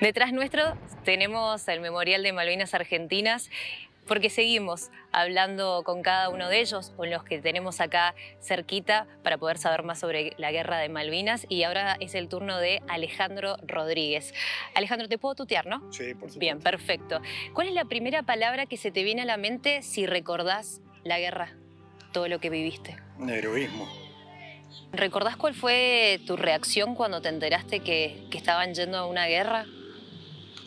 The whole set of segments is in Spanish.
Detrás nuestro tenemos el Memorial de Malvinas Argentinas, porque seguimos hablando con cada uno de ellos, con los que tenemos acá cerquita, para poder saber más sobre la Guerra de Malvinas. Y ahora es el turno de Alejandro Rodríguez. Alejandro, ¿te puedo tutear, no? Sí, por supuesto. Bien, perfecto. ¿Cuál es la primera palabra que se te viene a la mente si recordás la guerra, todo lo que viviste? Heroísmo. ¿Recordás cuál fue tu reacción cuando te enteraste que estaban yendo a una guerra?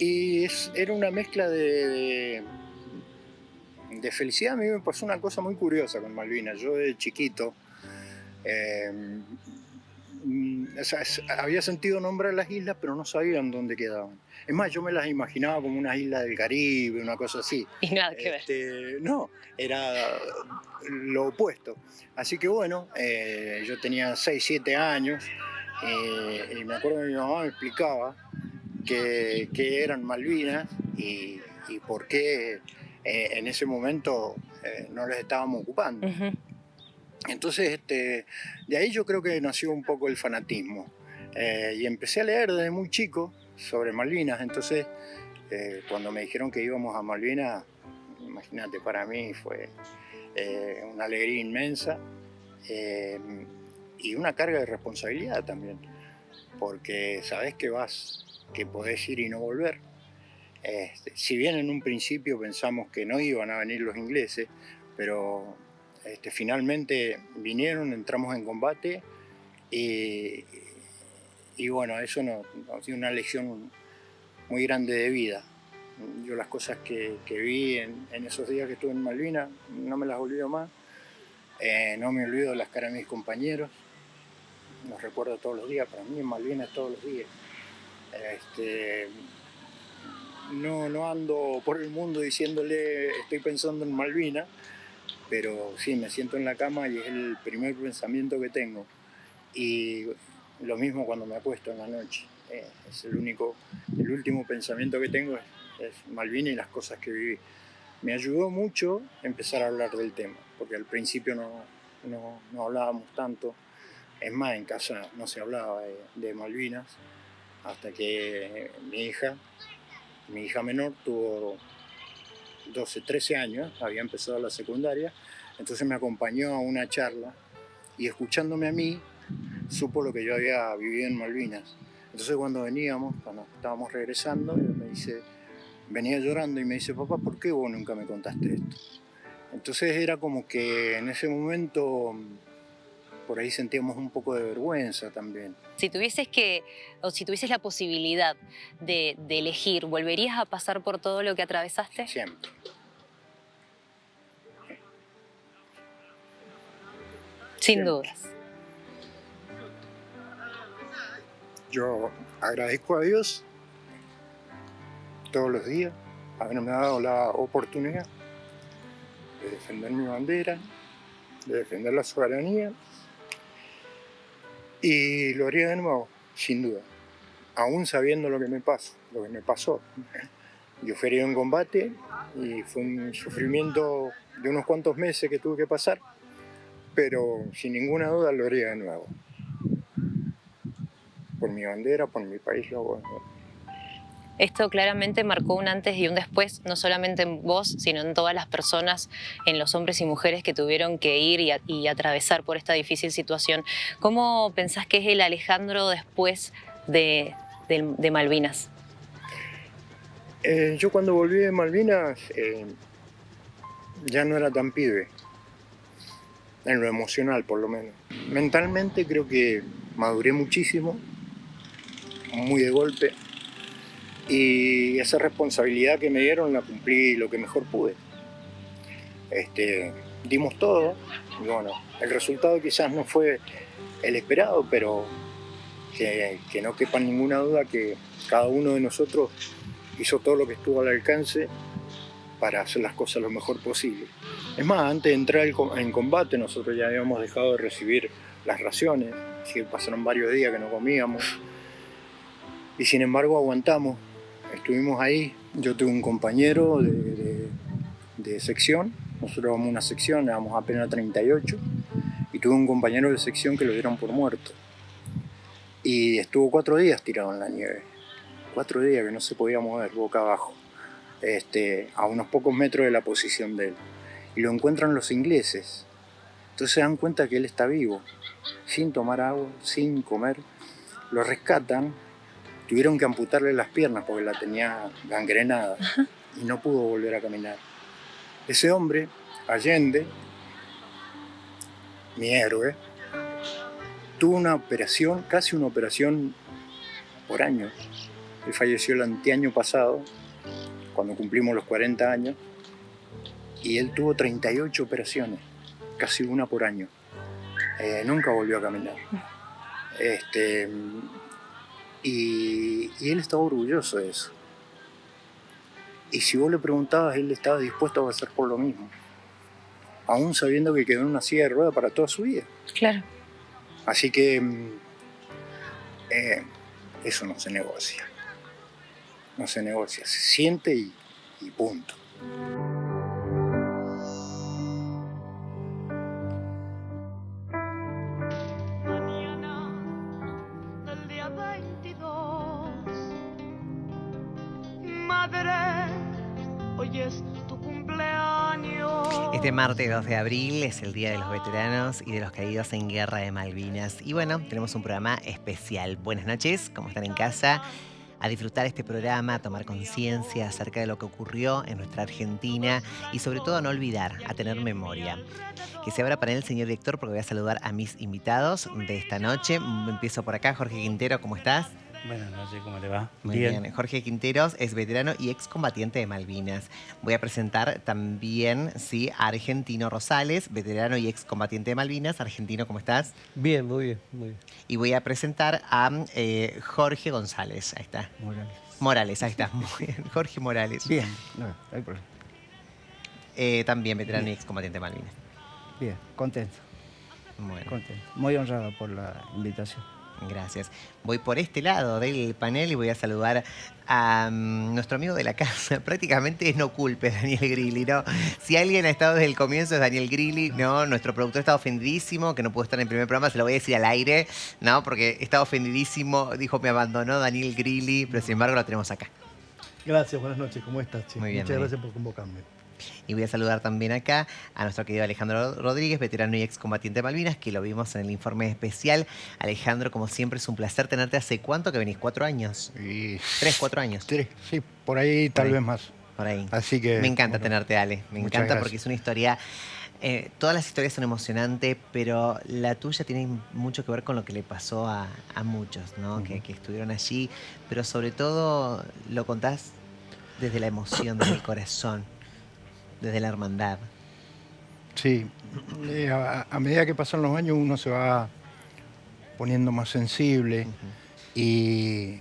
Y era una mezcla de felicidad. A mí me pasó una cosa muy curiosa con Malvinas. Yo de chiquito eh, había sentido nombrar las islas, pero no sabían dónde quedaban. Es más, yo me las imaginaba como unas islas del Caribe, una cosa así. Y nada que ver. No, era lo opuesto. Así que bueno, yo tenía 6, 7 años y me acuerdo que mi mamá me explicaba qué eran Malvinas y por qué en ese momento no les estábamos ocupando. Uh-huh. Entonces, de ahí yo creo que nació un poco el fanatismo. Y empecé a leer desde muy chico sobre Malvinas. Entonces, cuando me dijeron que íbamos a Malvinas, imagínate, para mí fue una alegría inmensa y una carga de responsabilidad también, porque sabés que que podés ir y no volver. Si bien en un principio pensamos que no iban a venir los ingleses, pero finalmente vinieron, entramos en combate y bueno, eso nos dio una lección muy grande de vida. Yo las cosas que vi en esos días que estuve en Malvinas no me las olvido más. No me olvido de las caras de mis compañeros, los recuerdo todos los días. Para mí en Malvinas todos los días. No ando por el mundo diciéndole estoy pensando en Malvinas, pero sí, me siento en la cama y es el primer pensamiento que tengo. Y lo mismo cuando me acuesto en la noche. Es el último pensamiento que tengo es Malvinas y las cosas que viví. Me ayudó mucho empezar a hablar del tema, porque al principio no hablábamos tanto. Es más, en casa no se hablaba de Malvinas, hasta que mi hija menor tuvo 12, 13 años, había empezado la secundaria, entonces me acompañó a una charla y escuchándome a mí, supo lo que yo había vivido en Malvinas. Entonces cuando estábamos regresando, venía llorando y me dice, papá, ¿por qué vos nunca me contaste esto? Entonces era como que en ese momento por ahí sentíamos un poco de vergüenza también. Si tuvieses la posibilidad de elegir, ¿volverías a pasar por todo lo que atravesaste? Siempre. Sin Siempre. dudas. Yo agradezco a Dios todos los días haberme dado la oportunidad de defender mi bandera, de defender la soberanía, y lo haría de nuevo, sin duda, aún sabiendo lo que me pasó. Yo fui herido en combate y fue un sufrimiento de unos cuantos meses que tuve que pasar, pero sin ninguna duda lo haría de nuevo. Por mi bandera, por mi país, lo hago de nuevo. Esto claramente marcó un antes y un después, no solamente en vos, sino en todas las personas, en los hombres y mujeres que tuvieron que ir y atravesar por esta difícil situación. ¿Cómo pensás que es el Alejandro después de Malvinas? Yo cuando volví de Malvinas ya no era tan pibe, en lo emocional por lo menos. Mentalmente creo que maduré muchísimo, muy de golpe, y esa responsabilidad que me dieron la cumplí lo que mejor pude. Dimos todo, y bueno, el resultado quizás no fue el esperado, pero que no quepa ninguna duda que cada uno de nosotros hizo todo lo que estuvo al alcance para hacer las cosas lo mejor posible. Es más, antes de entrar en combate nosotros ya habíamos dejado de recibir las raciones, así que pasaron varios días que no comíamos, y sin embargo aguantamos. Estuvimos ahí. Yo tuve un compañero de sección, nosotros éramos una sección, éramos apenas 38, y tuve un compañero de sección que lo dieron por muerto. Y estuvo 4 días tirado en la nieve. 4 días que no se podía mover, boca abajo, a unos pocos metros de la posición de él. Y lo encuentran los ingleses. Entonces se dan cuenta que él está vivo, sin tomar agua, sin comer. Lo rescatan, tuvieron que amputarle las piernas porque la tenía gangrenada y no pudo volver a caminar. Ese hombre, Allende, mi héroe, tuvo una operación, casi una operación por año. Él falleció el anteaño pasado, cuando cumplimos los 40 años, y él tuvo 38 operaciones, casi una por año. Nunca volvió a caminar. Y él estaba orgulloso de eso. Y si vos le preguntabas, él estaba dispuesto a hacer por lo mismo, aún sabiendo que quedó en una silla de ruedas para toda su vida. Claro. Así que eso no se negocia. No se negocia, se siente y punto. Mañana del día 22, madre, hoy es tu cumpleaños. Este martes 2 de abril es el Día de los Veteranos y de los Caídos en Guerra de Malvinas. Y bueno, tenemos un programa especial. Buenas noches, ¿cómo están en casa? A disfrutar este programa, a tomar conciencia acerca de lo que ocurrió en nuestra Argentina y sobre todo a no olvidar, a tener memoria. Que se abra para él, señor director, porque voy a saludar a mis invitados de esta noche. Empiezo por acá, Jorge Quintero, ¿cómo estás? Buenas noches, ¿cómo le va? Muy bien. Jorge Quinteros es veterano y excombatiente de Malvinas. Voy a presentar también, sí, a Argentino Rosales, veterano y excombatiente de Malvinas. Argentino, ¿cómo estás? Bien, muy bien, muy bien. Y voy a presentar a Jorge González. Ahí está. Morales, ahí está. Muy bien. Jorge Morales. Bien, no hay problema. También veterano y excombatiente de Malvinas. Bien, contento, Bueno, contento. Muy honrado por la invitación. gracias. Voy por este lado del panel y voy a saludar a nuestro amigo de la casa. Prácticamente es no culpe Daniel Grilli, ¿no? Si alguien ha estado desde el comienzo es Daniel Grilli, ¿no? Nuestro productor está ofendidísimo, que no pudo estar en el primer programa, se lo voy a decir al aire, ¿no? Porque está ofendidísimo, dijo me abandonó Daniel Grilli, pero sin embargo lo tenemos acá. Gracias, buenas noches, ¿cómo estás, che? Muy bien, Muchas Dani. gracias por convocarme. Y voy a saludar también acá a nuestro querido Alejandro Rodríguez, veterano y excombatiente de Malvinas, que lo vimos en el informe especial. Alejandro, como siempre, es un placer tenerte. ¿Hace cuánto que venís? ¿4 años? Y 3, 4 años. sí, por ahí tal ahí. vez más. Por ahí. Así que, Me encanta bueno, tenerte, Ale. Me muchas encanta gracias. porque es una historia. Todas las historias son emocionantes, pero la tuya tiene mucho que ver con lo que le pasó a muchos, ¿no? Ujú. Que estuvieron allí, pero sobre todo lo contás desde la emoción, desde el corazón, desde la hermandad. Sí, a medida que pasan los años uno se va poniendo más sensible y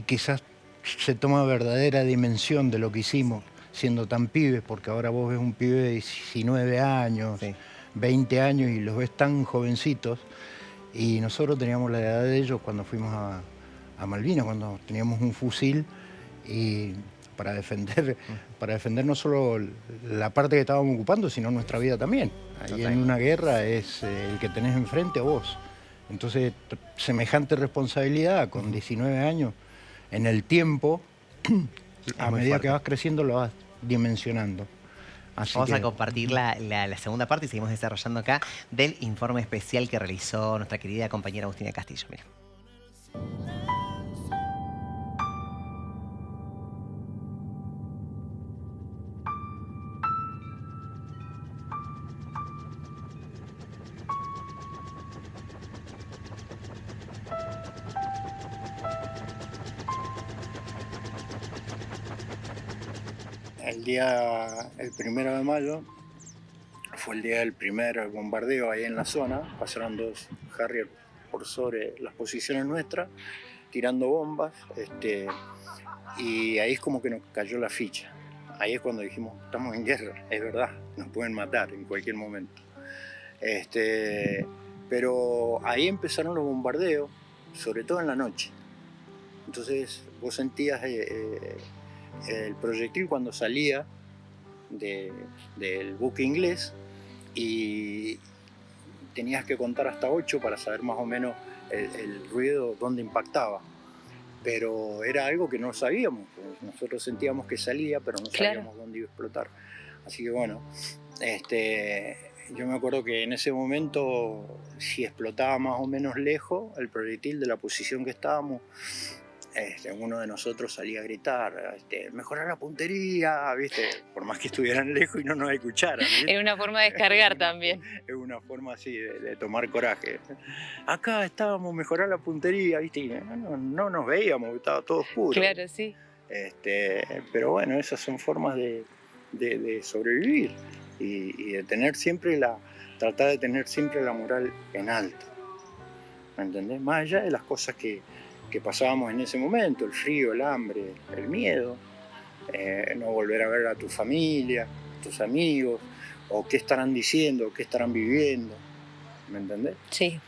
quizás se toma verdadera dimensión de lo que hicimos siendo tan pibes, porque ahora vos ves un pibe de 19 años, Sí. 20 años y los ves tan jovencitos, y nosotros teníamos la edad de ellos cuando fuimos a Malvinas, cuando teníamos un fusil y para defender no solo la parte que estábamos ocupando, sino nuestra vida también. Ahí Total. en una guerra es el que tenés enfrente a vos. Entonces, semejante responsabilidad con 19 años, en el tiempo, a muy medida fuerte. que vas creciendo lo vas dimensionando. Así Vamos que, a compartir la segunda parte y seguimos desarrollando acá del informe especial que realizó nuestra querida compañera Agustina Castillo. Mira. el 1 de mayo, fue el día del primer bombardeo ahí en la zona. Pasaron 2 Harrier por sobre las posiciones nuestras, tirando bombas, y ahí es como que nos cayó la ficha. Ahí es cuando dijimos, estamos en guerra, es verdad, nos pueden matar en cualquier momento. Pero ahí empezaron los bombardeos, sobre todo en la noche. Entonces vos sentías el proyectil cuando salía del buque inglés y tenías que contar hasta 8 para saber más o menos el ruido dónde impactaba. pero era algo que no sabíamos. Pues nosotros sentíamos que salía, pero no Claro. sabíamos dónde iba a explotar. Así que bueno, yo me acuerdo que en ese momento, si explotaba más o menos lejos el proyectil de la posición que estábamos, uno de nosotros salía a gritar, mejorar la puntería, ¿viste? Por más que estuvieran lejos y no nos escucharan, ¿viste? Era una forma de descargar también. Es una forma así de tomar coraje. Acá estábamos, mejorar la puntería, ¿viste? Y no nos veíamos, estaba todo oscuro. Claro, sí. Pero bueno, esas son formas de sobrevivir y de tener siempre tratar de tener siempre la moral en alto. ¿Me entendés? Más allá de las cosas que pasábamos en ese momento, el frío, el hambre, el miedo, no volver a ver a tu familia, tus amigos, o qué estarán diciendo, qué estarán viviendo, ¿me entendés? Sí.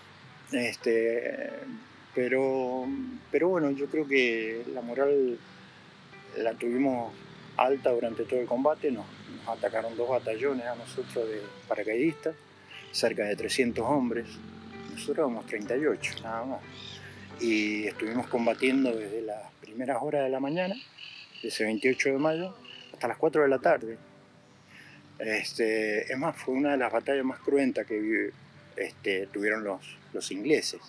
Pero bueno, yo creo que la moral la tuvimos alta durante todo el combate. Nos atacaron 2 batallones a nosotros de paracaidistas, cerca de 300 hombres. Nosotros éramos 38, nada más. Y estuvimos combatiendo desde las primeras horas de la mañana, de ese 28 de mayo, hasta las 4 de la tarde. Es más, fue una de las batallas más cruentas que tuvieron los ingleses.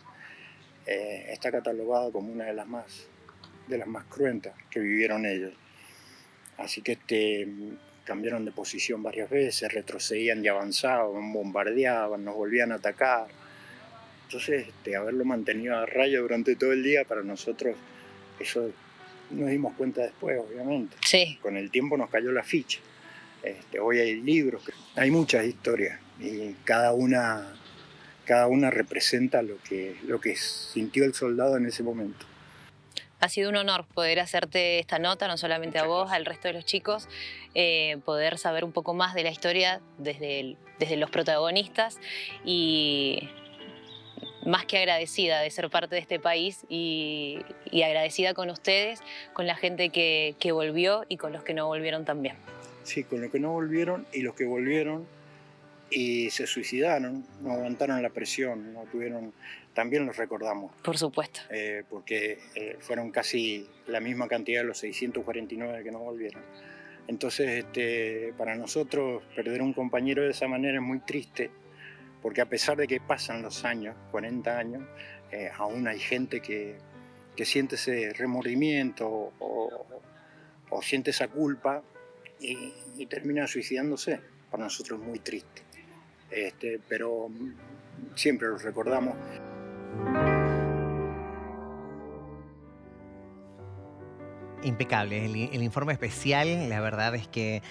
Está catalogada como una de las más cruentas que vivieron ellos. Así que cambiaron de posición varias veces, retrocedían y avanzaban, bombardeaban, nos volvían a atacar. Entonces, haberlo mantenido a raya durante todo el día, para nosotros, eso nos dimos cuenta después, obviamente. Sí. Con el tiempo nos cayó la ficha. Hoy hay libros, hay muchas historias, y cada una representa lo que sintió el soldado en ese momento. Ha sido un honor poder hacerte esta nota, no solamente a Muchas vos, gracias. al resto de los chicos, poder saber un poco más de la historia desde los protagonistas, y más que agradecida de ser parte de este país y agradecida con ustedes, con la gente que volvió y con los que no volvieron también. Sí, con los que no volvieron y los que volvieron y se suicidaron, no aguantaron la presión, no tuvieron, también los recordamos, Por supuesto. porque fueron casi la misma cantidad de los 649 que no volvieron. Entonces, para nosotros perder un compañero de esa manera es muy triste, porque a pesar de que pasan los años, 40 años, aún hay gente que siente ese remordimiento o siente esa culpa y termina suicidándose. Para nosotros es muy triste. Pero siempre los recordamos. Impecable. El informe especial, la verdad es que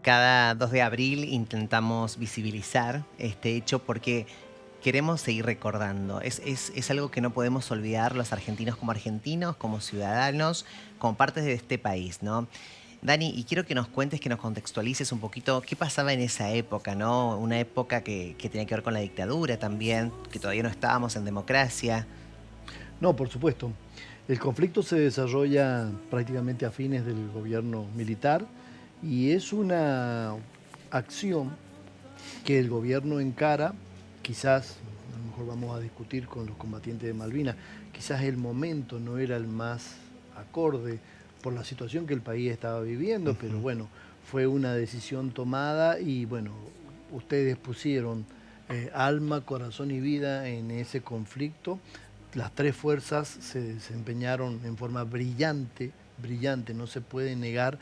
cada 2 de abril intentamos visibilizar este hecho porque queremos seguir recordando. Es algo que no podemos olvidar los argentinos, como ciudadanos, como partes de este país, ¿no? Dani, y quiero que nos cuentes, que nos contextualices un poquito qué pasaba en esa época, ¿no? Una época que tenía que ver con la dictadura también, que todavía no estábamos en democracia. No, por supuesto. El conflicto se desarrolla prácticamente a fines del gobierno militar y es una acción que el gobierno encara, quizás, a lo mejor vamos a discutir con los combatientes de Malvinas, quizás el momento no era el más acorde por la situación que el país estaba viviendo, pero bueno, fue una decisión tomada y bueno, ustedes pusieron alma, corazón y vida en ese conflicto. Las 3 fuerzas se desempeñaron en forma brillante, no se puede negar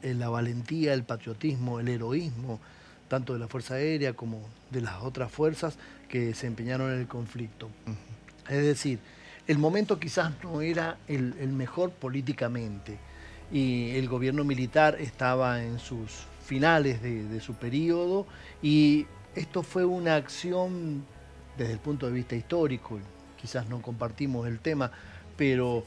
la valentía, el patriotismo, el heroísmo, tanto de la Fuerza Aérea como de las otras fuerzas que desempeñaron en el conflicto. Es decir, el momento quizás no era el mejor políticamente y el gobierno militar estaba en sus finales de su periodo y esto fue una acción desde el punto de vista histórico, quizás no compartimos el tema, pero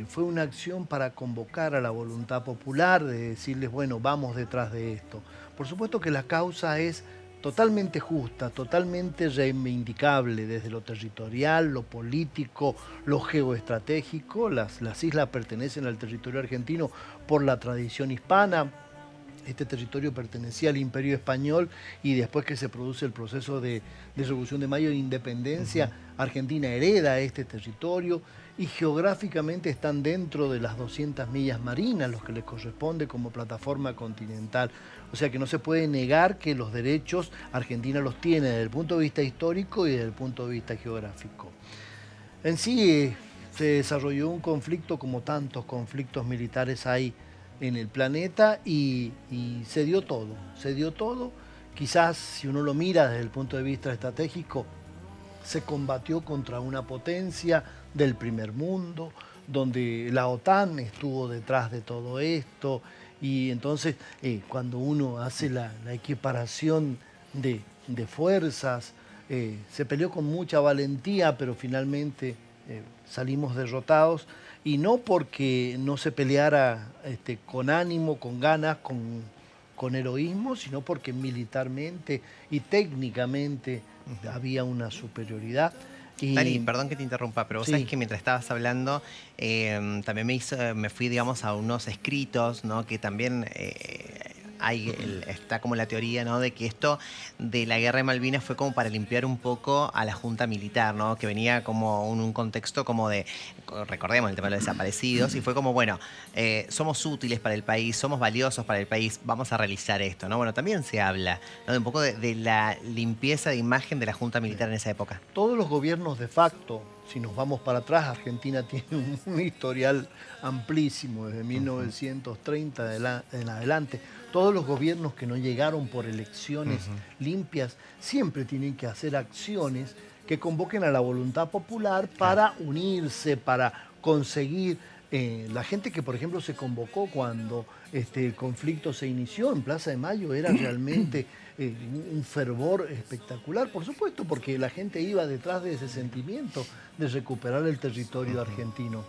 fue una acción para convocar a la voluntad popular, de decirles, bueno, vamos detrás de esto. Por supuesto que la causa es totalmente justa, totalmente reivindicable desde lo territorial, lo político, lo geoestratégico. Las islas pertenecen al territorio argentino por la tradición hispana. Este territorio pertenecía al Imperio Español y después que se produce el proceso de Revolución de Mayo de Independencia, Argentina hereda este territorio y geográficamente están dentro de las 200 millas marinas, los que les corresponde como plataforma continental. O sea que no se puede negar que los derechos Argentina los tiene desde el punto de vista histórico y desde el punto de vista geográfico. En sí se desarrolló un conflicto como tantos conflictos militares hay en el planeta y se dio todo, se dio todo. Quizás si uno lo mira desde el punto de vista estratégico, se combatió contra una potencia del primer mundo, donde la OTAN estuvo detrás de todo esto, y entonces cuando uno hace la equiparación de fuerzas, se peleó con mucha valentía, pero finalmente salimos derrotados, y no porque no se peleara con ánimo, con ganas, con heroísmo, sino porque militarmente y técnicamente había una superioridad. Dani, perdón que te interrumpa, pero vos Sí. sabés que mientras estabas hablando, también me fui, digamos, a unos escritos, ¿no? Que también está como la teoría, ¿no? De que esto de la guerra de Malvinas fue como para limpiar un poco a la junta militar, ¿no? Que venía como un contexto como de, recordemos el tema de los desaparecidos, y fue como, bueno, somos útiles para el país, somos valiosos para el país, vamos a realizar esto, ¿no? Bueno, también se habla, ¿no? De un poco de la limpieza de imagen de la junta militar en esa época. Todos los gobiernos de facto, si nos vamos para atrás, Argentina tiene un historial amplísimo, desde 1930 en adelante. Todos los gobiernos que no llegaron por elecciones limpias siempre tienen que hacer acciones que convoquen a la voluntad popular para unirse, para conseguir. La gente que, por ejemplo, se convocó cuando el conflicto se inició en Plaza de Mayo era realmente un fervor espectacular, por supuesto, porque la gente iba detrás de ese sentimiento de recuperar el territorio argentino.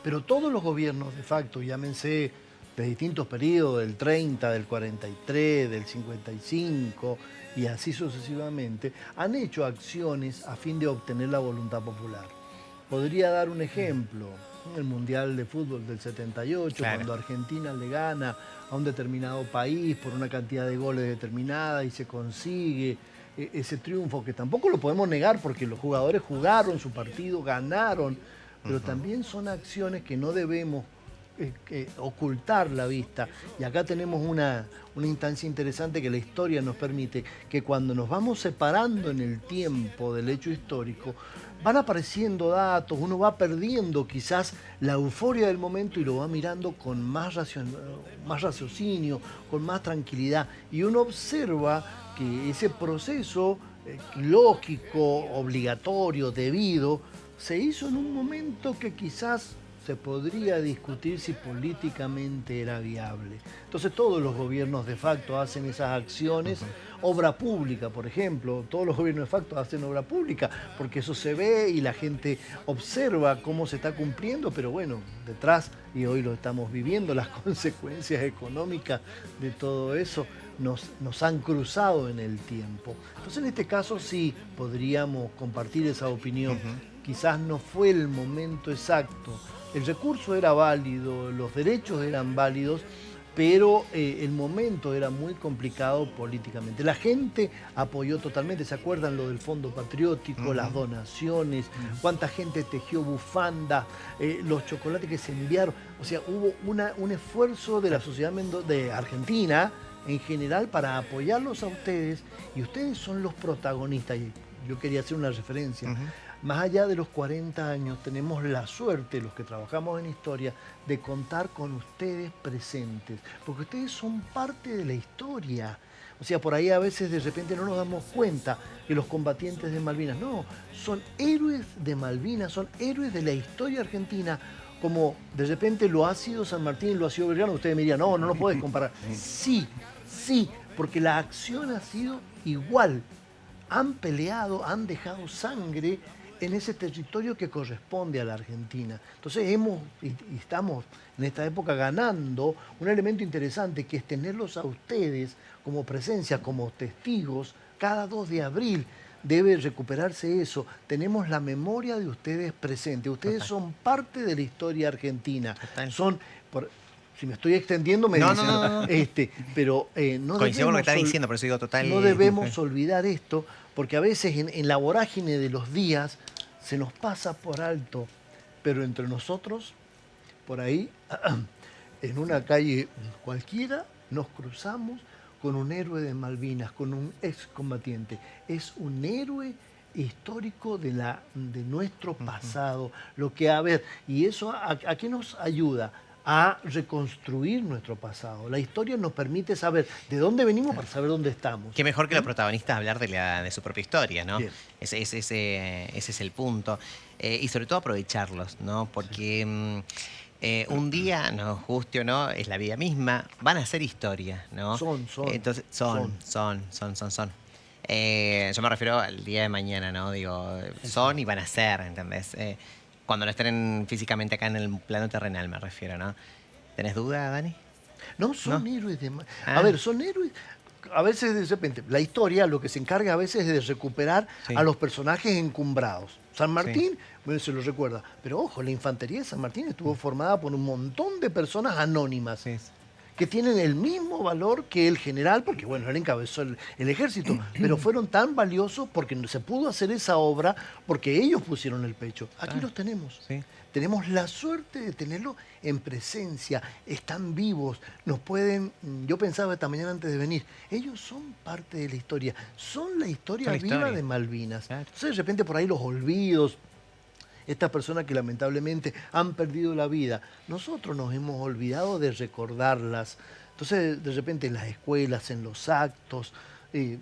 Pero todos los gobiernos de facto, llámense de distintos periodos, del 30, del 43, del 55 y así sucesivamente, han hecho acciones a fin de obtener la voluntad popular. Podría dar un ejemplo, el Mundial de Fútbol del 78, Claro. cuando Argentina le gana a un determinado país por una cantidad de goles determinada y se consigue ese triunfo, que tampoco lo podemos negar porque los jugadores jugaron su partido, ganaron, pero también son acciones que no debemos ocultar la vista. Y acá tenemos una instancia interesante que la historia nos permite, que cuando nos vamos separando en el tiempo del hecho histórico, van apareciendo datos, uno va perdiendo quizás la euforia del momento y lo va mirando con más raciocinio, con más tranquilidad. Y uno observa que ese proceso lógico, obligatorio, debido, se hizo en un momento que quizás se podría discutir si políticamente era viable. Entonces todos los gobiernos de facto hacen esas acciones. Obra pública, por ejemplo, todos los gobiernos de facto hacen obra pública, porque eso se ve y la gente observa cómo se está cumpliendo, pero bueno, detrás, y hoy lo estamos viviendo, las consecuencias económicas de todo eso nos han cruzado en el tiempo. Entonces en este caso sí podríamos compartir esa opinión. Quizás no fue el momento exacto. El recurso era válido, los derechos eran válidos, pero el momento era muy complicado políticamente. La gente apoyó totalmente, ¿se acuerdan lo del Fondo Patriótico, las donaciones, cuánta gente tejió bufandas, los chocolates que se enviaron? O sea, hubo un esfuerzo de la sociedad de Argentina en general para apoyarlos a ustedes, y ustedes son los protagonistas. Y yo quería hacer una referencia. Más allá de los 40 años, tenemos la suerte, los que trabajamos en historia, de contar con ustedes presentes, porque ustedes son parte de la historia. O sea, por ahí a veces de repente no nos damos cuenta que los combatientes de Malvinas, no, son héroes de Malvinas, son héroes de la historia argentina, como de repente lo ha sido San Martín, lo ha sido Belgrano. Ustedes me dirían, no lo puedes comparar. Sí, porque la acción ha sido igual. Han peleado, han dejado sangre en ese territorio que corresponde a la Argentina. Entonces estamos en esta época ganando un elemento interesante, que es tenerlos a ustedes como presencia, como testigos, cada 2 de abril. Debe recuperarse eso. Tenemos la memoria de ustedes presente. Ustedes son parte de la historia argentina. Si me estoy extendiendo, me dicen. No. Pero no Coincido con lo que debemos estás diciendo, por eso digo total. no debemos olvidar esto, porque a veces en la vorágine de los días se nos pasa por alto pero entre nosotros, por ahí, en una calle cualquiera, nos cruzamos con un héroe de Malvinas, con un excombatiente. Es un héroe histórico de nuestro pasado. Lo que, a ver, y eso a qué nos ayuda a reconstruir nuestro pasado. La historia nos permite saber de dónde venimos para saber dónde estamos. Qué mejor que los protagonistas hablar de su propia historia, ¿no? Bien. Ese es el punto. Y sobre todo aprovecharlos, ¿no? Porque un día, nos guste o no, es la vida misma, van a ser historia, ¿no? Entonces, son. Yo me refiero al día de mañana, ¿no? Digo, son y van a ser, ¿entendés? Cuando no estén físicamente acá en el plano terrenal, me refiero, ¿no? ¿Tenés duda, Dani? No, son ¿No? héroes de... Ah. A ver, son héroes... A veces, de repente, la historia lo que se encarga a veces es de recuperar Sí. a los personajes encumbrados. San Martín, Sí. bueno, se lo recuerda. Pero ojo, la infantería de San Martín estuvo formada por un montón de personas anónimas Sí. que tienen el mismo valor que el general, porque bueno, él encabezó el ejército, pero fueron tan valiosos porque se pudo hacer esa obra porque ellos pusieron el pecho. Aquí Claro. los tenemos. Sí. Tenemos la suerte de tenerlo en presencia, están vivos, nos pueden... Yo pensaba esta mañana antes de venir, ellos son parte de la historia, son la historia Son la viva historia. de Malvinas. Claro. Entonces de repente por ahí los olvidos, estas personas que lamentablemente han perdido la vida, nosotros nos hemos olvidado de recordarlas. Entonces de repente en las escuelas, en los actos,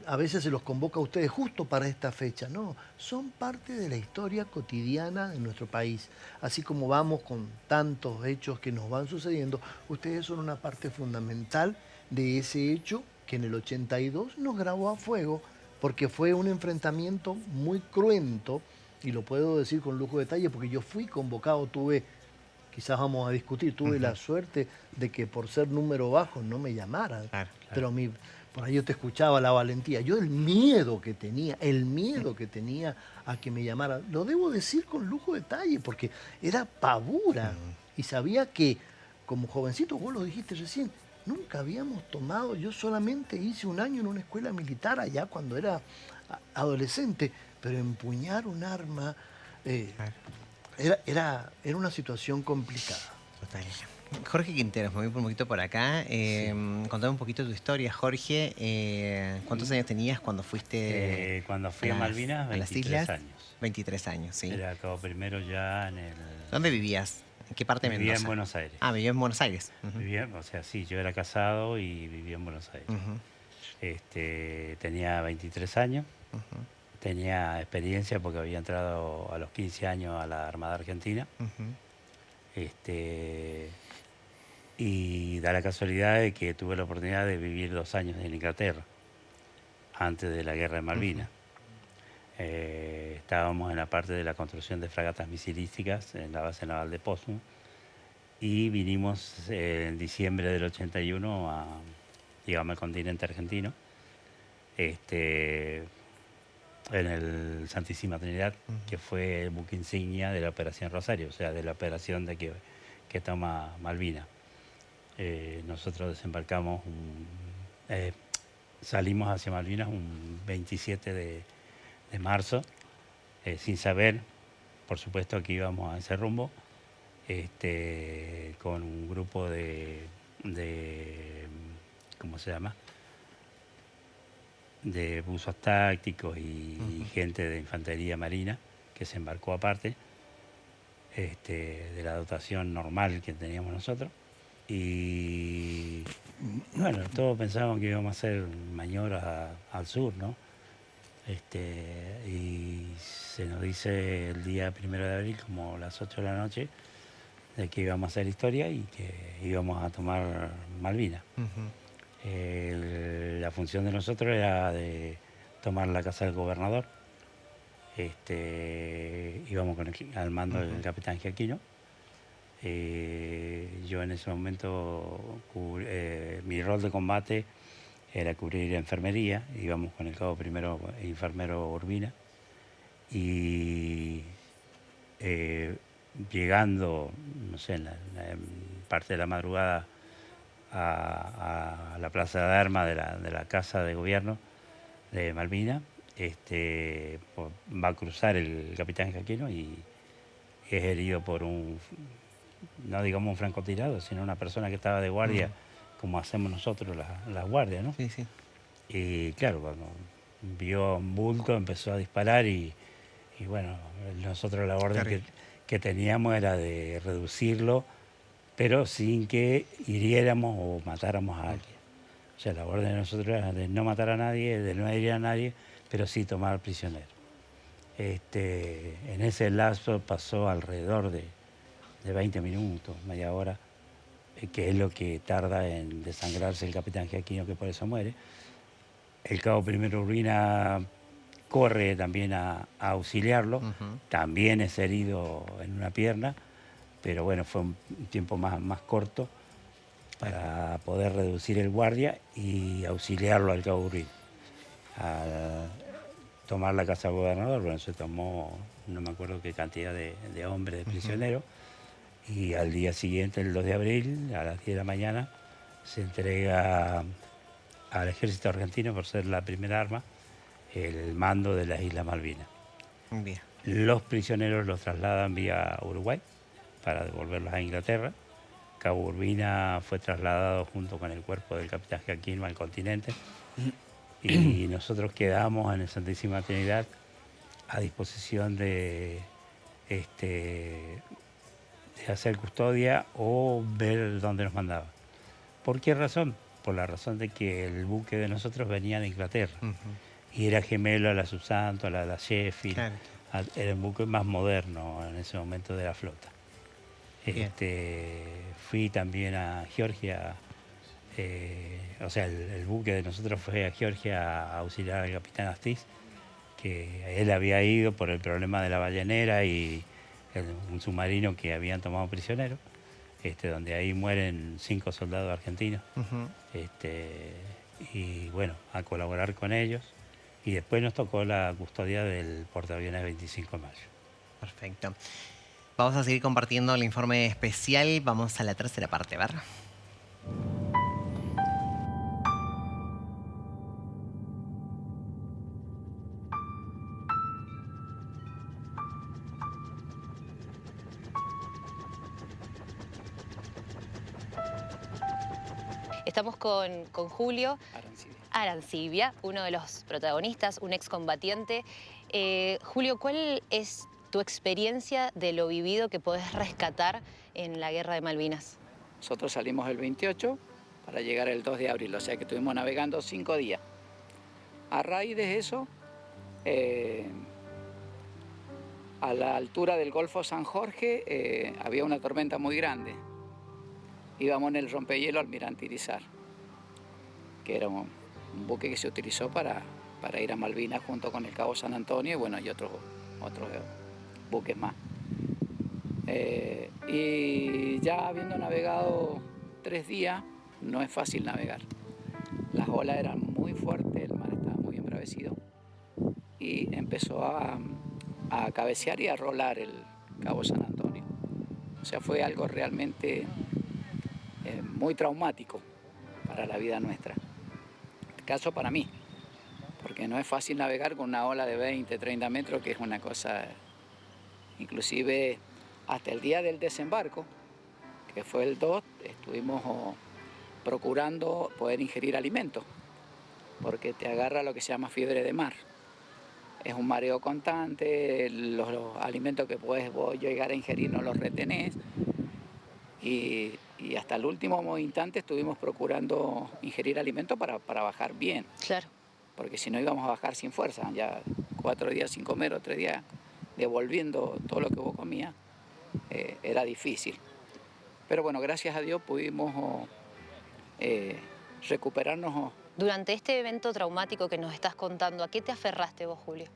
a veces se los convoca a ustedes justo para esta fecha. No, son parte de la historia cotidiana de nuestro país. Así como vamos con tantos hechos que nos van sucediendo, ustedes son una parte fundamental de ese hecho que en el 82 nos grabó a fuego, porque fue un enfrentamiento muy cruento, y lo puedo decir con lujo de detalle, porque yo fui convocado, quizás vamos a discutir, tuve la suerte de que por ser número bajo no me llamaran. Claro. Pero por ahí yo te escuchaba la valentía. Yo el miedo que tenía a que me llamaran, lo debo decir con lujo de detalle, porque era pavura. Y sabía que, como jovencito, vos lo dijiste recién, nunca habíamos tomado, yo solamente hice un año en una escuela militar allá cuando era adolescente, pero empuñar un arma era una situación complicada. Total. Jorge Quinteros, me voy un poquito por acá. Contame un poquito tu historia, Jorge. ¿Cuántos años tenías cuando fuiste Cuando fui a Malvinas, a las 23 islas? años. 23 años, sí. Era Cabo Primero ya en el... ¿Dónde vivías? ¿En qué parte de Vivía Mendoza? en Buenos Aires. Ah, vivía en Buenos Aires. Ujú. Vivía, o sea, sí, yo era casado y vivía en Buenos Aires. Ujú, Tenía 23 años, ujú, tenía experiencia porque había entrado a los 15 años a la Armada Argentina. ujú. Y da la casualidad de que tuve la oportunidad de vivir 2 años en Inglaterra, antes de la Guerra de Malvinas. Estábamos en la parte de la construcción de fragatas misilísticas en la base naval de Portsmouth y vinimos en diciembre del 81 digamos, al continente argentino, en el Santísima Trinidad, que fue el buque insignia de la Operación Rosario, o sea, de la operación que toma Malvinas. Nosotros desembarcamos, salimos hacia Malvinas un 27 de marzo, sin saber, por supuesto, que íbamos a ese rumbo, con un grupo de ¿cómo se llama?, de buzos tácticos y gente de infantería marina que se embarcó aparte de la dotación normal que teníamos nosotros. Y bueno, todos pensábamos que íbamos a hacer maniobras al sur, ¿no? Y se nos dice el día 1 de abril, como las 8 de la noche, de que íbamos a hacer historia y que íbamos a tomar Malvinas. Ujú. La función de nosotros era de tomar la casa del gobernador. Íbamos al mando del capitán Giaquino. Yo en ese momento, mi rol de combate era cubrir enfermería. Íbamos con el cabo primero enfermero Urbina. Y llegando, no sé, en parte de la madrugada, a la plaza de armas de la casa de gobierno de Malvinas, va a cruzar el capitán Jaquino y es herido por no digamos un francotirador, sino una persona que estaba de guardia, como hacemos nosotros las guardias, ¿no? Sí, sí. Y claro, cuando vio un bulto empezó a disparar y bueno, nosotros la orden Terrible. que teníamos era de reducirlo, pero sin que hiriéramos o matáramos a alguien. O sea, la orden de nosotros era de no matar a nadie, de no herir a nadie, pero sí tomar prisionero. En ese lapso pasó alrededor de 20 minutos, media hora, que es lo que tarda en desangrarse el capitán Giaquino, que por eso muere. El cabo Primero Urbina corre también a auxiliarlo, también es herido en una pierna, pero bueno, fue un tiempo más corto para poder reducir el guardia y auxiliarlo al cabo Urbina. Al tomar la casa del gobernador, bueno, se tomó, no me acuerdo qué cantidad de hombres, de prisioneros, y al día siguiente, el 2 de abril, a las 10 de la mañana, se entrega al ejército argentino, por ser la primera arma, el mando de las Islas Malvinas. Bien. Los prisioneros los trasladan vía Uruguay para devolverlos a Inglaterra. Cabo Urbina fue trasladado junto con el cuerpo del capitán Giaquino al continente y nosotros quedamos en el Santísima Trinidad a disposición de hacer custodia o ver dónde nos mandaba. ¿Por qué razón? Por la razón de que el buque de nosotros venía de Inglaterra y era gemelo a la Subsanto, a la Sheffield. Claro. Era un buque más moderno en ese momento de la flota. Bien. Fui también a Georgia, o sea, el buque de nosotros fue a Georgia a auxiliar al capitán Astiz, que él había ido por el problema de la ballenera y un submarino que habían tomado prisionero, donde ahí mueren 5 soldados argentinos. Y bueno, a colaborar con ellos. Y después nos tocó la custodia del portaaviones 25 de mayo. Perfecto. Vamos a seguir compartiendo el informe especial. Vamos a la tercera parte, ¿ver? Estamos con Julio Arancibia, uno de los protagonistas, un excombatiente. Julio, ¿cuál es tu experiencia de lo vivido que podés rescatar en la Guerra de Malvinas? Nosotros salimos el 28 para llegar el 2 de abril, o sea que estuvimos navegando 5 días. A raíz de eso, a la altura del Golfo San Jorge había una tormenta muy grande. Íbamos en el rompehielo Almirante Irizar, que era un buque que se utilizó para ir a Malvinas junto con el Cabo San Antonio y bueno, y otros buques más. Y ya habiendo navegado 3 días, no es fácil navegar. Las olas eran muy fuertes, el mar estaba muy embravecido y empezó a cabecear y a rolar el Cabo San Antonio. O sea, fue algo realmente muy traumático para la vida nuestra. En este caso para mí, porque no es fácil navegar con una ola de 20, 30 metros, que es una cosa, inclusive hasta el día del desembarco, que fue el 2, estuvimos procurando poder ingerir alimentos, porque te agarra lo que se llama fiebre de mar. Es un mareo constante, los alimentos que puedes vos llegar a ingerir no los retenés, y hasta el último instante estuvimos procurando ingerir alimentos para bajar bien. Claro. Porque si no íbamos a bajar sin fuerza, ya 4 días sin comer o 3 días devolviendo todo lo que vos comías, era difícil. Pero bueno, gracias a Dios pudimos recuperarnos. Durante este evento traumático que nos estás contando, ¿a qué te aferraste vos, Julio?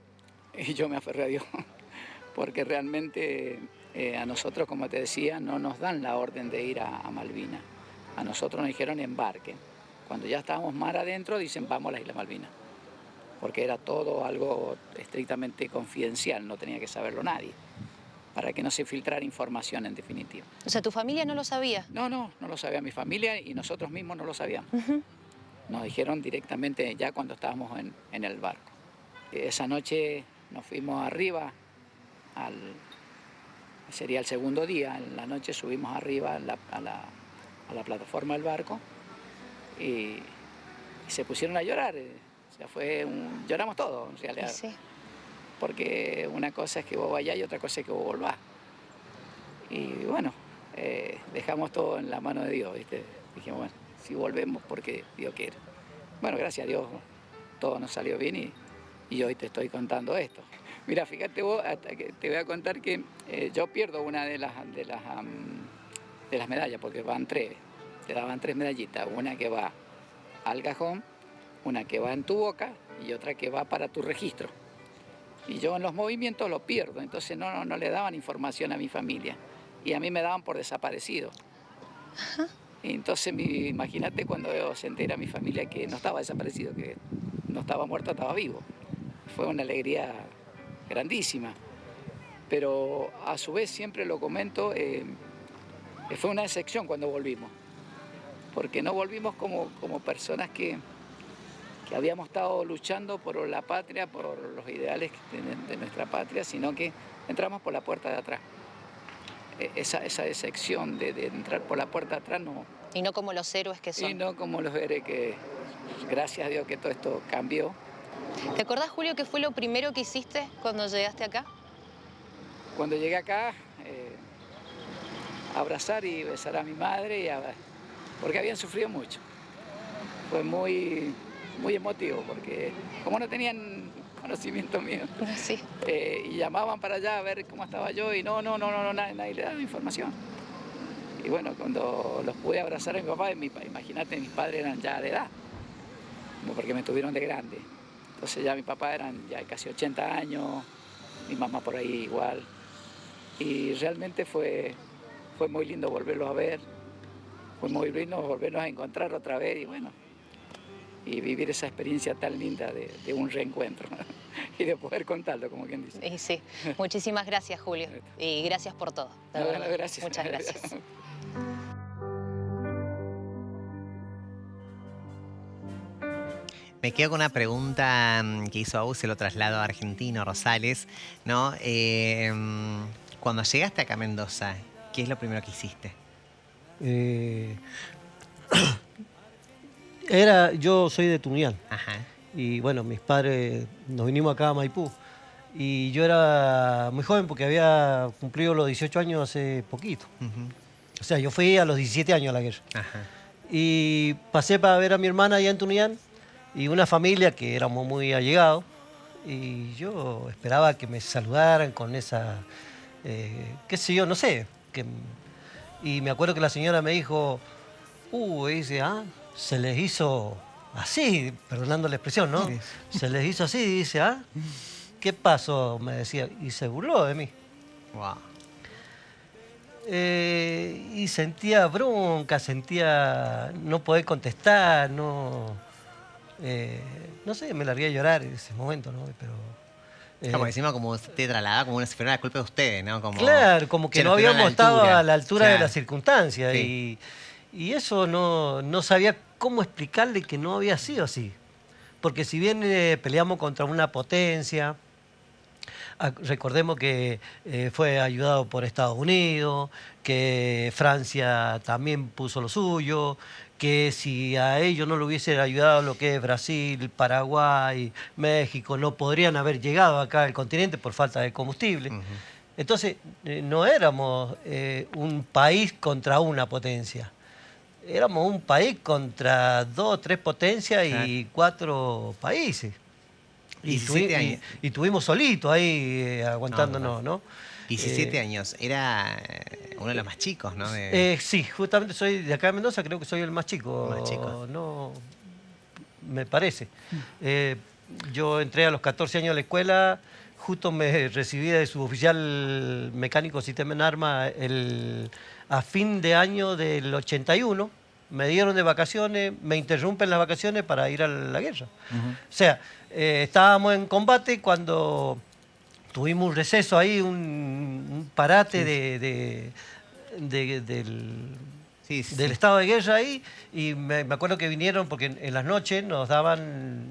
Y yo me aferré a Dios, porque realmente a nosotros, como te decía, no nos dan la orden de ir a Malvinas. A nosotros nos dijeron embarquen. Cuando ya estábamos mar adentro, dicen vamos a las Islas Malvinas. Porque era todo algo estrictamente confidencial, no tenía que saberlo nadie, para que no se filtrara información en definitiva. O sea, ¿tu familia no lo sabía? No lo sabía mi familia y nosotros mismos no lo sabíamos. Nos dijeron directamente ya cuando estábamos en el barco. Esa noche nos fuimos arriba sería el segundo día, en la noche subimos arriba a la plataforma del barco y se pusieron a llorar. O sea, lloramos todos, en realidad. Sí. Porque una cosa es que vos vayas y otra cosa es que vos volvás. Y bueno, dejamos todo en la mano de Dios, ¿viste? Dijimos, bueno, si volvemos porque Dios quiere. Bueno, gracias a Dios todo nos salió bien y hoy te estoy contando esto. Mira, fíjate vos, te voy a contar que yo pierdo una de las medallas, porque van 3, te daban 3 medallitas, una que va al cajón, una que va en tu boca y otra que va para tu registro. Y yo en los movimientos lo pierdo, entonces no le daban información a mi familia y a mí me daban por desaparecido. Ajá. Y entonces imagínate cuando se entera mi familia que no estaba desaparecido, que no estaba muerto, estaba vivo. Fue una alegría grandísima, pero a su vez siempre lo comento, fue una decepción cuando volvimos, porque no volvimos como personas que habíamos estado luchando por la patria, por los ideales de nuestra patria, sino que entramos por la puerta de atrás. Esa decepción de entrar por la puerta de atrás no. Y no como los héroes que son. Y no como los héroes que, gracias a Dios que todo esto cambió. ¿Te acordás, Julio, qué fue lo primero que hiciste cuando llegaste acá? Cuando llegué acá, abrazar y besar a mi madre, porque habían sufrido mucho. Fue muy emotivo, porque como no tenían conocimiento mío, Sí. Y llamaban para allá a ver cómo estaba yo y nadie le daba información. Y bueno, cuando los pude abrazar a mi papá, imagínate, mis padres eran ya de edad, como porque me tuvieron de grande. Entonces ya mi papá eran ya casi 80 años, mi mamá por ahí igual. Y realmente fue muy lindo volverlos a ver, fue muy lindo volvernos a encontrar otra vez y bueno, y vivir esa experiencia tan linda de un reencuentro, ¿no? Y de poder contarlo, como quien dice. Y sí, muchísimas gracias, Julio. Y gracias por todo. De verdad. Gracias. Muchas gracias. Me quedo con una pregunta que hizo Agus, se lo traslado a Argentino, Rosales, ¿no? Cuando llegaste acá a Mendoza, ¿qué es lo primero que hiciste? Yo soy de Tunuyán. Ajá. Y bueno, mis padres nos vinimos acá a Maipú. Y yo era muy joven porque había cumplido los 18 años hace poquito. Uh-huh. O sea, yo fui a los 17 años a la guerra. Ajá. Y pasé para ver a mi hermana allá en Tunuyán y una familia que éramos muy allegados. Y yo esperaba que me saludaran con esa, qué sé yo, no sé. Y me acuerdo que la señora me dijo, dice, se les hizo así, perdonando la expresión, ¿no? Sí. Se les hizo así, dice, ¿qué pasó? Me decía, y se burló de mí. Wow. Y sentía bronca, sentía no poder contestar, no sé, me largué a llorar en ese momento, ¿no? Pero Como encima como te trasladaba como si fuera la culpa de ustedes, ¿no? Como, claro, como que no estuvieron habíamos estado a la altura Claro. de las circunstancias. Sí. Y eso no sabía cómo explicarle que no había sido así. Porque si bien peleamos contra una potencia, recordemos que fue ayudado por Estados Unidos, que Francia también puso lo suyo, que si a ellos no lo hubiese ayudado lo que es Brasil, Paraguay, México, no podrían haber llegado acá al continente por falta de combustible. Uh-huh. Entonces, no éramos un país contra una potencia. Éramos un país contra 2 o 3 potencias y 4 países. 17 años. Y estuvimos solitos ahí aguantándonos, ¿no? 17 años. Era uno de los más chicos, ¿no? Sí, justamente soy de acá de Mendoza, creo que soy el más chico. Más chico. No, me parece. Yo entré a los 14 años a la escuela, justo me recibí de suboficial mecánico sistema en armas a fin de año del 81. Me dieron de vacaciones, me interrumpen las vacaciones para ir a la guerra. Uh-huh. O sea, estábamos en combate cuando tuvimos un receso ahí, un parate del estado de guerra ahí, y me acuerdo que vinieron porque en las noches nos daban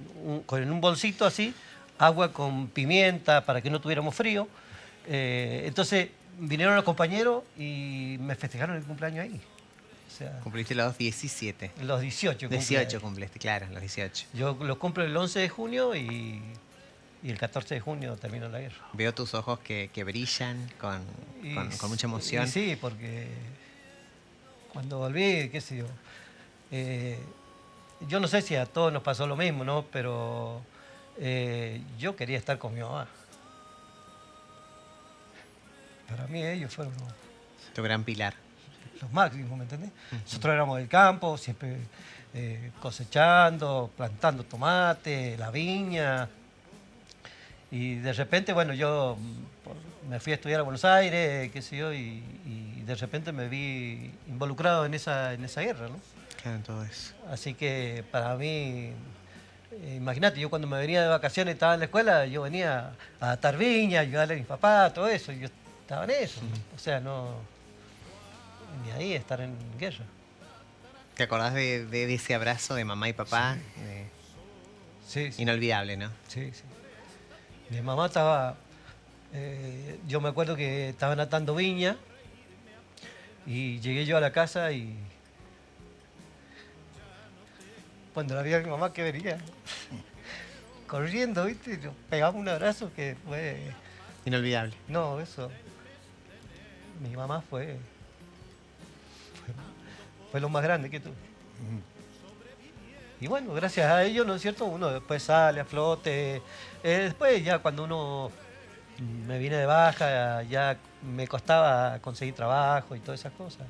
en un bolsito así agua con pimienta para que no tuviéramos frío. Entonces vinieron los compañeros y me festejaron el cumpleaños ahí. O sea, Cumpliste los 17. los 18 18 cumpliste, claro, los 18. Yo los cumplo el 11 de junio y el 14 de junio terminó la guerra. Veo tus ojos que brillan Y con mucha emoción. y sí, porque cuando volví, qué sé yo, yo no sé si a todos nos pasó lo mismo, ¿no? Pero yo quería estar con mi mamá. Para mí ellos fueron Tu gran pilar. los máximos, ¿me entendés? Nosotros éramos del campo, siempre cosechando, plantando tomate, la viña. Y de repente, bueno, yo me fui a estudiar a Buenos Aires, qué sé yo, y de repente me vi involucrado en esa guerra, ¿no? Claro, en todo eso. Así que para mí, imagínate, yo cuando me venía de vacaciones, estaba en la escuela, yo venía a atar viña, ayudarle a mis papás, todo eso, y yo estaba en eso. O sea, no, ni ahí estar en guerra. ¿Te acordás de ese abrazo de mamá y papá? Sí, sí. Inolvidable, ¿no? Sí, sí. Mi mamá estaba, yo me acuerdo que estaban atando viña y llegué yo a la casa y cuando la vi a mi mamá que venía corriendo, ¿viste? Yo pegaba un abrazo que fue... Inolvidable. No, eso... Mi mamá fue lo más grande que tuve. Y bueno, gracias a ello, ¿no es cierto? Uno después sale a flote. Después ya cuando uno me vine de baja, ya me costaba conseguir trabajo y todas esas cosas.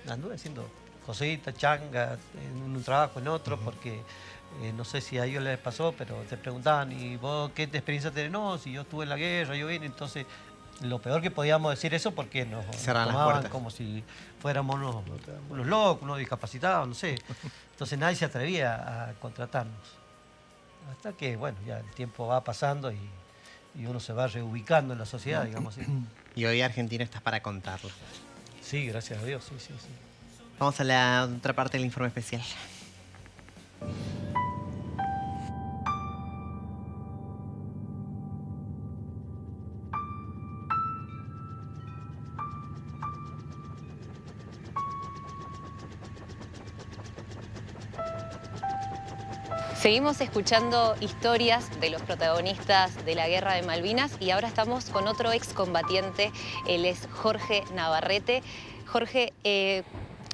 Anduve haciendo cositas, changas, en un trabajo, en otro, porque no sé si a ellos les pasó, pero te preguntaban, ¿y vos qué experiencia tenés? No, si yo estuve en la guerra, yo vine, entonces... Lo peor que podíamos decir eso porque nos Cerran las tomaban puertas. como si fuéramos unos locos, unos discapacitados, no sé. Entonces nadie se atrevía a contratarnos. Hasta que, bueno, ya el tiempo va pasando y uno se va reubicando en la sociedad, digamos así. Y hoy Argentina estás para contarlo. Sí, gracias a Dios, sí, sí, sí. Vamos a la otra parte del informe especial. Seguimos escuchando historias de los protagonistas de la Guerra de Malvinas y ahora estamos con otro excombatiente, él es Jorge Navarrete. Jorge,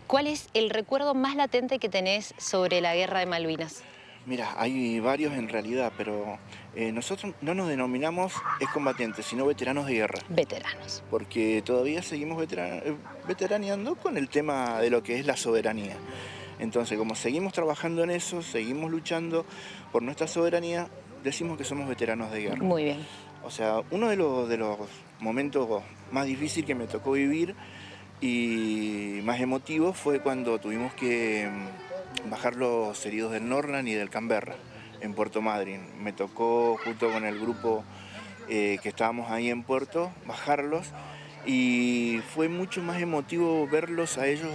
¿cuál es el recuerdo más latente que tenés sobre la Guerra de Malvinas? Mira, hay varios en realidad, pero nosotros no nos denominamos excombatientes, sino veteranos de guerra. Veteranos. Porque todavía seguimos veteraneando con el tema de lo que es la soberanía. Entonces, como seguimos trabajando en eso, seguimos luchando por nuestra soberanía, decimos que somos veteranos de guerra. Muy bien. O sea, uno de los momentos más difíciles que me tocó vivir y más emotivos fue cuando tuvimos que bajar los heridos del Norland y del Canberra en Puerto Madryn. Me tocó, junto con el grupo que estábamos ahí en Puerto, bajarlos y fue mucho más emotivo verlos a ellos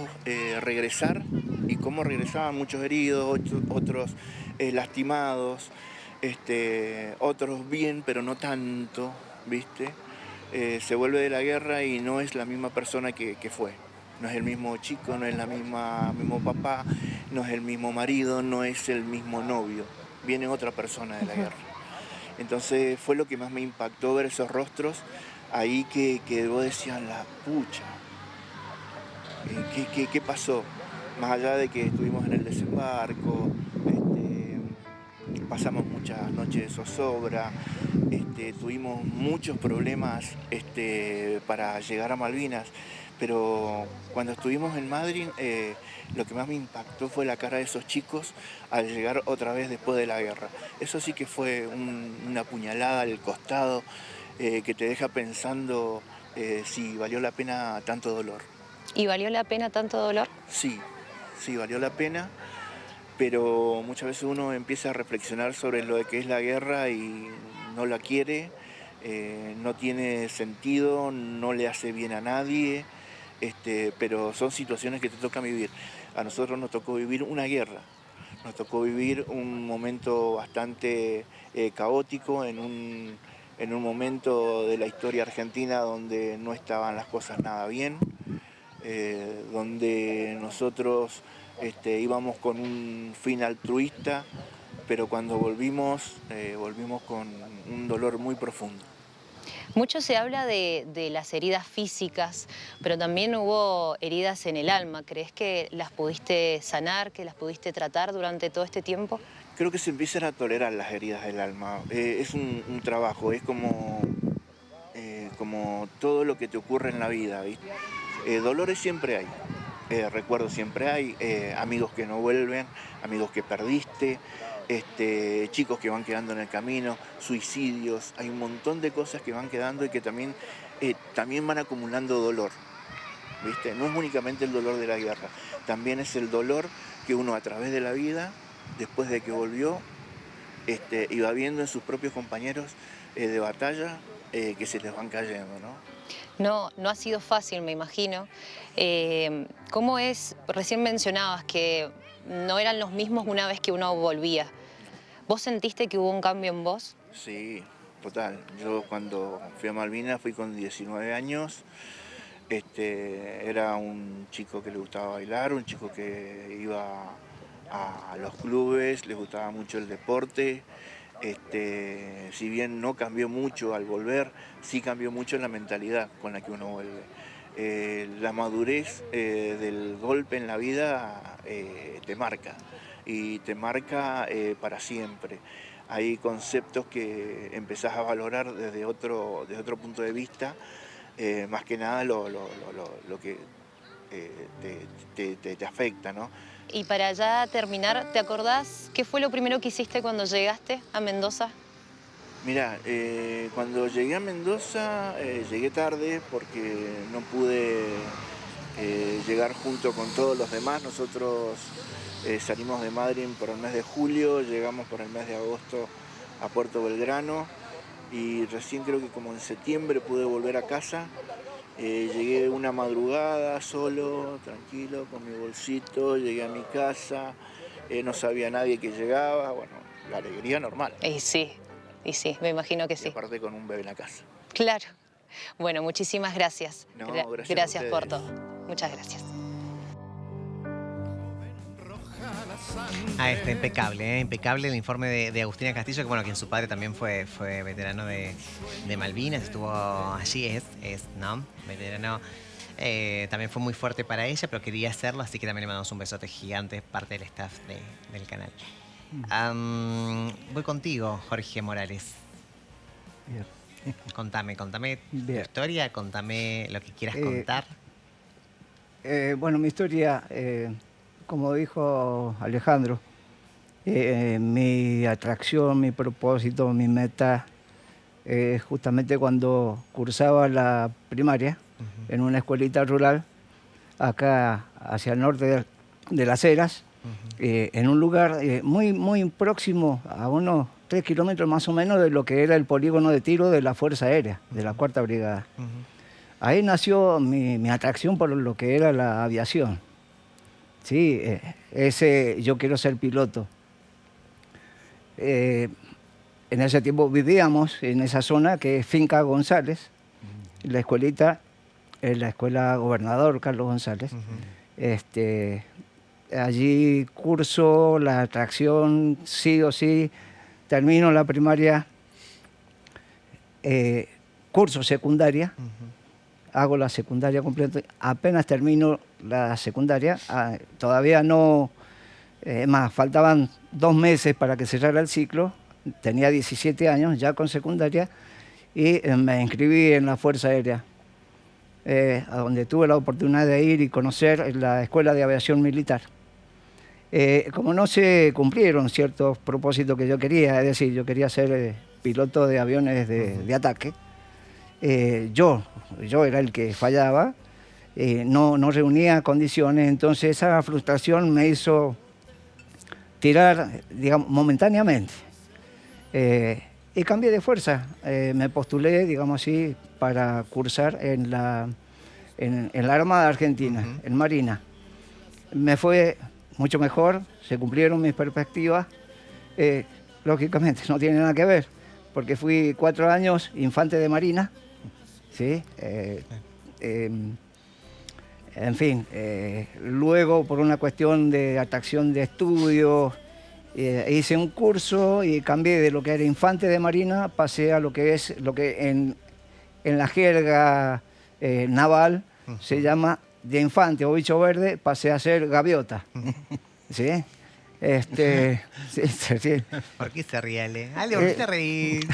regresar y cómo regresaban muchos heridos, otros lastimados, otros bien pero no tanto, ¿viste? Se vuelve de la guerra y no es la misma persona que fue. No es el mismo chico, no es mismo papá, no es el mismo marido, no es el mismo novio. Viene otra persona de la guerra. Entonces fue lo que más me impactó ver esos rostros ahí que vos decías, la pucha, ¿qué pasó? Más allá de que estuvimos en el desembarco, pasamos muchas noches de zozobra, tuvimos muchos problemas para llegar a Malvinas, pero cuando estuvimos en Madrid, lo que más me impactó fue la cara de esos chicos al llegar otra vez después de la guerra. Eso sí que fue una puñalada al costado que te deja pensando si valió la pena tanto dolor. ¿Y valió la pena tanto dolor? Sí, valió la pena, pero muchas veces uno empieza a reflexionar sobre lo que es la guerra y no la quiere, no tiene sentido, no le hace bien a nadie, pero son situaciones que te tocan vivir. A nosotros nos tocó vivir una guerra, nos tocó vivir un momento bastante caótico en en un momento de la historia argentina donde no estaban las cosas nada bien, donde nosotros íbamos con un fin altruista, pero cuando volvimos con un dolor muy profundo. Mucho se habla de las heridas físicas, pero también hubo heridas en el alma. ¿Crees que las pudiste sanar, que las pudiste tratar durante todo este tiempo? Creo que se empiezan a tolerar las heridas del alma. Es un trabajo, es como todo lo que te ocurre en la vida, ¿viste? Dolores siempre hay, recuerdos siempre hay, amigos que no vuelven, amigos que perdiste, chicos que van quedando en el camino, suicidios, hay un montón de cosas que van quedando y que también van acumulando dolor, ¿viste? No es únicamente el dolor de la guerra, también es el dolor que uno a través de la vida, después de que volvió, iba viendo en sus propios compañeros de batalla que se les van cayendo, ¿no? No ha sido fácil, me imagino. ¿Cómo es? Recién mencionabas que no eran los mismos una vez que uno volvía. ¿Vos sentiste que hubo un cambio en vos? Sí, total. Yo cuando fui a Malvinas fui con 19 años. Era un chico que le gustaba bailar, un chico que iba a los clubes, le gustaba mucho el deporte. Si bien no cambió mucho al volver, sí cambió mucho la mentalidad con la que uno vuelve. La madurez del golpe en la vida te marca, y te marca para siempre. Hay conceptos que empezás a valorar desde otro punto de vista, más que nada lo que te afecta, ¿no? Y para ya terminar, ¿te acordás qué fue lo primero que hiciste cuando llegaste a Mendoza? Mirá, cuando llegué a Mendoza, llegué tarde porque no pude llegar junto con todos los demás. Nosotros salimos de Madrid por el mes de julio, llegamos por el mes de agosto a Puerto Belgrano y recién creo que como en septiembre pude volver a casa. Llegué una madrugada solo, tranquilo, con mi bolsito, llegué a mi casa, no sabía nadie que llegaba, bueno, la alegría normal. Y sí, me imagino que sí. Y aparte con un bebé en la casa. Claro. Bueno, muchísimas gracias. No, gracias por ustedes. todo. Muchas gracias. Está impecable, impecable el informe de Agustina Castillo, que bueno, quien su padre también fue veterano de Malvinas, estuvo allí, ¿no? Veterano. También fue muy fuerte para ella, pero quería hacerlo, así que también le mandamos un besote gigante, parte del staff del canal. Voy contigo, Jorge Morales. Bien. Contame tu Bien. historia, contame lo que quieras contar. Bueno, mi historia, como dijo Alejandro, mi atracción, mi propósito, mi meta, justamente cuando cursaba la primaria en una escuelita rural, acá hacia el norte de Las Heras, en un lugar muy próximo, a unos 3 kilómetros más o menos de lo que era el polígono de tiro de la Fuerza Aérea, de la 4ª Brigada. Ahí nació mi atracción por lo que era la aviación. Sí, yo quiero ser piloto. En ese tiempo vivíamos en esa zona que es Finca González, la escuelita, la escuela Gobernador Carlos González. Allí curso la atracción, sí o sí, termino la primaria, curso secundaria, hago la secundaria completa, apenas termino la secundaria, todavía no, más, faltaban 2 meses para que cerrara el ciclo, tenía 17 años ya con secundaria y me inscribí en la Fuerza Aérea, a donde tuve la oportunidad de ir y conocer la Escuela de Aviación Militar. Como no se cumplieron ciertos propósitos que yo quería, es decir, yo quería ser piloto de aviones de ataque, yo era el que fallaba, no reunía condiciones, entonces esa frustración me hizo tirar, digamos, momentáneamente. Y cambié de fuerza, me postulé, digamos así, para cursar en la Armada Argentina, en Marina. Me fue mucho mejor, se cumplieron mis perspectivas, lógicamente no tiene nada que ver, porque fui 4 años infante de marina, ¿sí? En fin, luego por una cuestión de atracción de estudios, hice un curso y cambié de lo que era infante de marina, pasé a lo que es lo que en la jerga naval se llama de infante o bicho verde, pasé a ser gaviota. ¿Sí? Sí. ¿Por qué se ríe, Ale? Ale, ¿por qué te reís?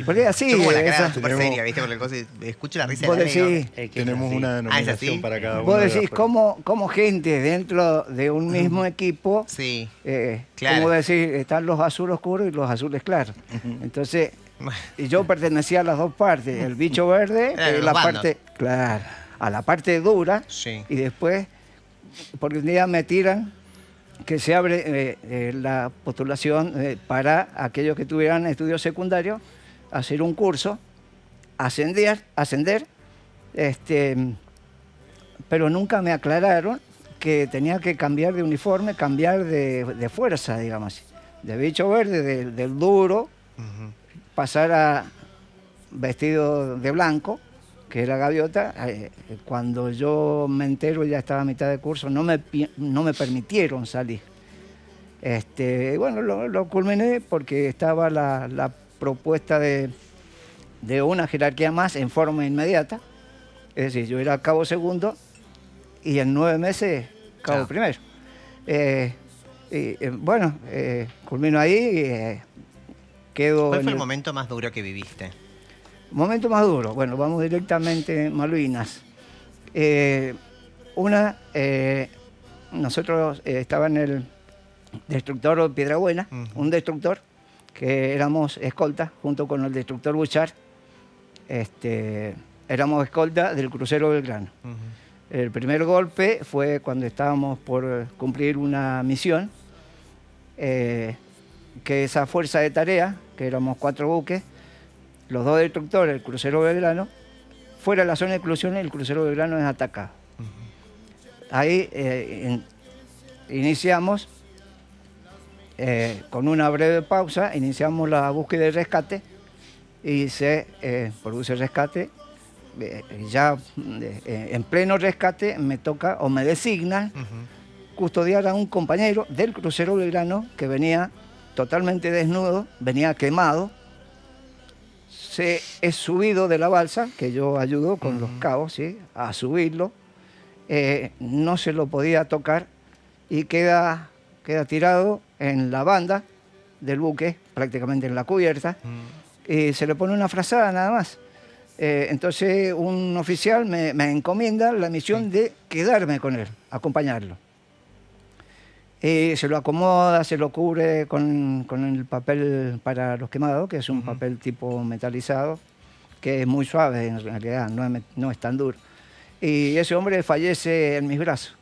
Porque así. Yo como la cara esa- súper seria, ¿viste? Porque escucho la risa Vos de Ale. decís, Tenemos una denominación así? para cada uno. vos de las decís personas. cómo gente dentro de un mismo equipo, Sí, claro. como decir, están los azules oscuros y los azules claros. Entonces, y yo pertenecía a las dos partes, el bicho verde, Eran los la bandos. parte, claro, a la parte dura, Sí. y después, porque un día me tiran que se abre la postulación para aquellos que tuvieran estudios secundarios, hacer un curso, ascender, pero nunca me aclararon que tenía que cambiar de uniforme, cambiar de fuerza, digamos así. De bicho verde, del duro, pasar a vestido de blanco, que era gaviota. Cuando yo me entero, ya estaba a mitad de curso, no me permitieron salir. Bueno, lo culminé porque estaba la propuesta de una jerarquía más en forma inmediata. Es decir, yo era cabo segundo y en 9 meses cabo primero. Bueno, culmino ahí y quedo... ¿Cuál en fue el momento más duro que viviste? Momento más duro. Bueno, vamos directamente a Malvinas. Nosotros estaba en el destructor Piedrabuena, un destructor, que éramos escolta junto con el destructor Buchar. Éramos escolta del crucero Belgrano. El primer golpe fue cuando estábamos por cumplir una misión, que esa fuerza de tarea, que éramos 4 buques, los 2 destructores, el crucero Belgrano, fuera de la zona de exclusión, el crucero Belgrano es atacado. Ahí iniciamos, con una breve pausa, iniciamos la búsqueda y rescate y se produce el rescate. Ya en pleno rescate me toca o me designan custodiar a un compañero del crucero Belgrano que venía totalmente desnudo, venía quemado. Se es subido de la balsa, que yo ayudo con los cabos, ¿sí?, a subirlo. No se lo podía tocar y queda tirado en la banda del buque, prácticamente en la cubierta, y se le pone una frazada nada más. Entonces un oficial me encomienda la misión de quedarme con él, acompañarlo. Se lo acomoda, se lo cubre con el papel para los quemados, que es un papel tipo metalizado, que es muy suave en realidad, no es tan duro. Y ese hombre fallece en mis brazos.